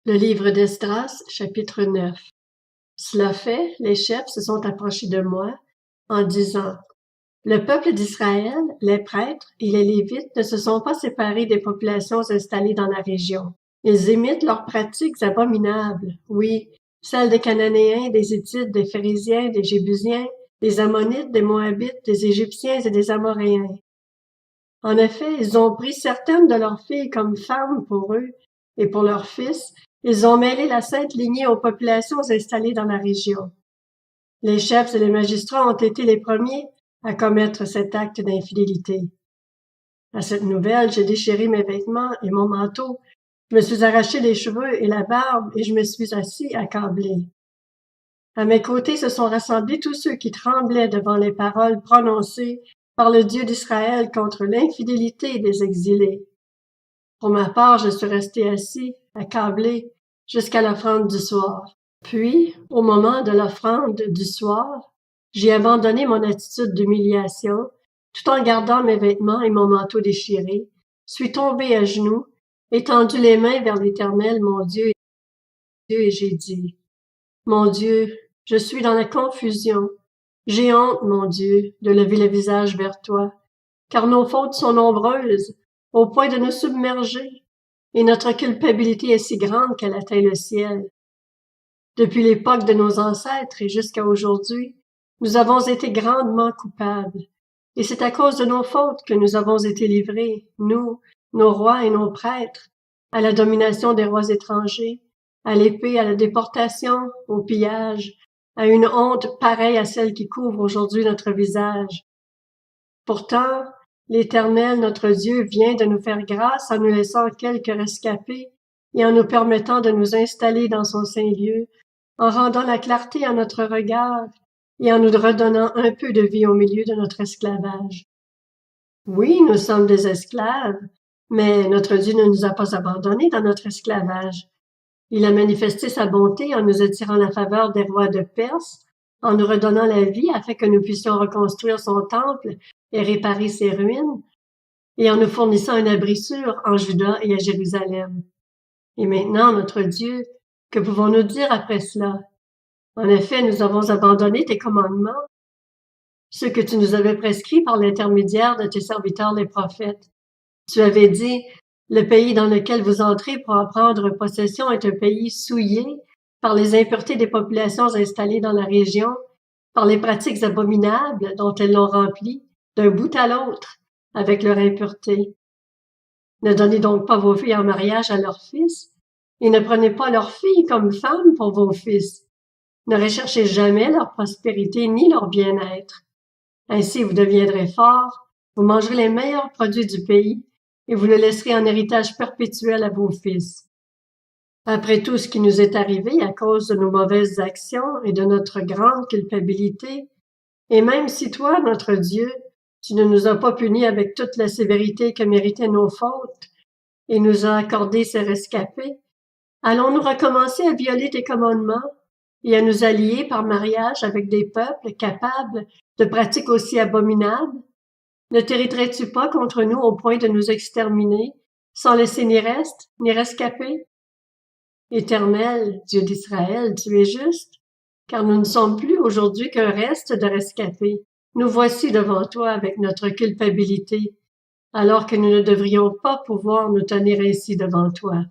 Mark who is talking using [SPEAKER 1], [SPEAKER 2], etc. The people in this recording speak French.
[SPEAKER 1] Le livre d'Esdras, chapitre 9. Cela fait, les chefs se sont approchés de moi en disant: Le peuple d'Israël, les prêtres et les Lévites ne se sont pas séparés des populations installées dans la région. Ils imitent leurs pratiques abominables, oui, celles des Cananéens, des Hittites, des Phérésiens, des Jébusiens, des Ammonites, des Moabites, des Égyptiens et des Amoréens. En effet, ils ont pris certaines de leurs filles comme femmes pour eux et pour leurs fils. Ils ont mêlé la sainte lignée aux populations installées dans la région. Les chefs et les magistrats ont été les premiers à commettre cet acte d'infidélité. À cette nouvelle, j'ai déchiré mes vêtements et mon manteau. Je me suis arraché les cheveux et la barbe et je me suis assis accablé. À mes côtés se sont rassemblés tous ceux qui tremblaient devant les paroles prononcées par le Dieu d'Israël contre l'infidélité des exilés. Pour ma part, je suis resté assis, accablé, jusqu'à l'offrande du soir. Puis, au moment de l'offrande du soir, j'ai abandonné mon attitude d'humiliation, tout en gardant mes vêtements et mon manteau déchiré, suis tombé à genoux, étendu les mains vers l'Éternel, mon Dieu, et j'ai dit: Mon Dieu, je suis dans la confusion. J'ai honte, mon Dieu, de lever le visage vers toi, car nos fautes sont nombreuses, au point de nous submerger, et notre culpabilité est si grande qu'elle atteint le ciel. Depuis l'époque de nos ancêtres et jusqu'à aujourd'hui, nous avons été grandement coupables, et c'est à cause de nos fautes que nous avons été livrés, nous, nos rois et nos prêtres, à la domination des rois étrangers, à l'épée, à la déportation, au pillage, à une honte pareille à celle qui couvre aujourd'hui notre visage. Pourtant, l'Éternel, notre Dieu, vient de nous faire grâce en nous laissant quelques rescapés et en nous permettant de nous installer dans son saint lieu, en rendant la clarté à notre regard et en nous redonnant un peu de vie au milieu de notre esclavage. Oui, nous sommes des esclaves, mais notre Dieu ne nous a pas abandonnés dans notre esclavage. Il a manifesté sa bonté en nous attirant la faveur des rois de Perse, en nous redonnant la vie afin que nous puissions reconstruire son temple et réparer ses ruines, et en nous fournissant un abri sûr en Juda et à Jérusalem. Et maintenant, notre Dieu, que pouvons-nous dire après cela? En effet, nous avons abandonné tes commandements, ceux que tu nous avais prescrits par l'intermédiaire de tes serviteurs les prophètes. Tu avais dit: le pays dans lequel vous entrez pour en prendre possession est un pays souillé par les impuretés des populations installées dans la région, par les pratiques abominables dont elles l'ont rempli, d'un bout à l'autre, avec leur impureté. Ne donnez donc pas vos filles en mariage à leurs fils, et ne prenez pas leurs filles comme femmes pour vos fils. Ne recherchez jamais leur prospérité ni leur bien-être. Ainsi vous deviendrez forts, vous mangerez les meilleurs produits du pays, et vous le laisserez en héritage perpétuel à vos fils. Après tout ce qui nous est arrivé à cause de nos mauvaises actions et de notre grande culpabilité, et même si toi, notre Dieu, tu ne nous as pas punis avec toute la sévérité que méritaient nos fautes, et nous as accordé ces rescapés, allons-nous recommencer à violer tes commandements et à nous allier par mariage avec des peuples capables de pratiques aussi abominables? Ne t'irriterais-tu pas contre nous au point de nous exterminer, sans laisser ni reste, ni rescapés? Éternel, Dieu d'Israël, tu es juste, car nous ne sommes plus aujourd'hui qu'un reste de rescapés. Nous voici devant toi avec notre culpabilité, alors que nous ne devrions pas pouvoir nous tenir ainsi devant toi.